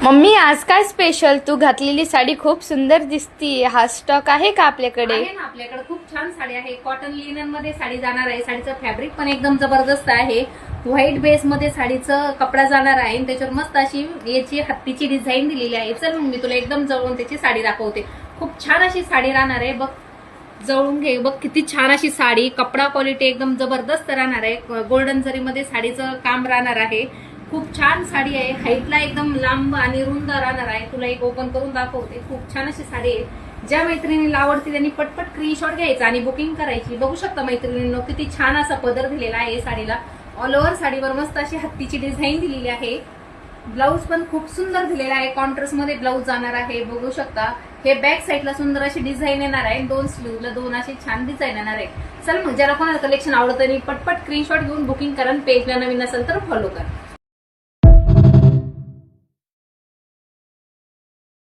Mummy आज काय special? तू घातलेली साडी खूप सुंदर दिसती. हा स्टॉक आहे का आपल्याकडे? आहे ना, आपल्याकडे खूप छान साडी आहे. कॉटन लिनन मध्ये साडी जाणार आहे. साडीचं फॅब्रिक पण एकदम जबरदस्त आहे. व्हाईट बेस मध्ये साडीचं कपडा जाणार आहे. त्याच्यावर मस्त अशी याची हत्तीची डिझाईन दिलेली आहे. चल मी तुला एकदम जवळून त्याची साडी दाखवते. खूप छान अशी साडी राहणार आहे. बघ, जवळून घे. बघ किती छान अशी साडी. कपडा क्वालिटी एकदम जबरदस्त राहणार आहे. गोल्डन जरीमध्ये साडीचं काम राहणार आहे. खूप छान साडी आहे. हाईटला एकदम लांब आणि रुंद राहणार आहे. तुला एक ओपन करून दाखवते. खूप छान अशी साडी आहे. ज्या मैत्रिणीला आवडते त्यांनी पटपट स्क्रीनशॉट घ्यायचा आणि बुकिंग करायची. बघू शकता मैत्रिणींनो, किती छान असा पदर दिलेला आहे साडीला. ऑल ओव्हर साडीवर मस्त अशी हत्तीची डिझाईन दिलेली आहे. ब्लाऊज पण खूप सुंदर दिलेला आहे. कॉन्ट्रास्ट मध्ये ब्लाऊज जाणार आहे. बघू शकता. हे बॅक साईडला सुंदर अशी डिझाईन येणार आहे. दोन स्लीवला दोन अशी छान डिझाईन येणार आहे. चल मग, ज्याला कोणाला कलेक्शन आवडतं त्यांनी पटपट स्क्रीनशॉट घेऊन बुकिंग करा. पेजला नवीन असेल तर फॉलो करा.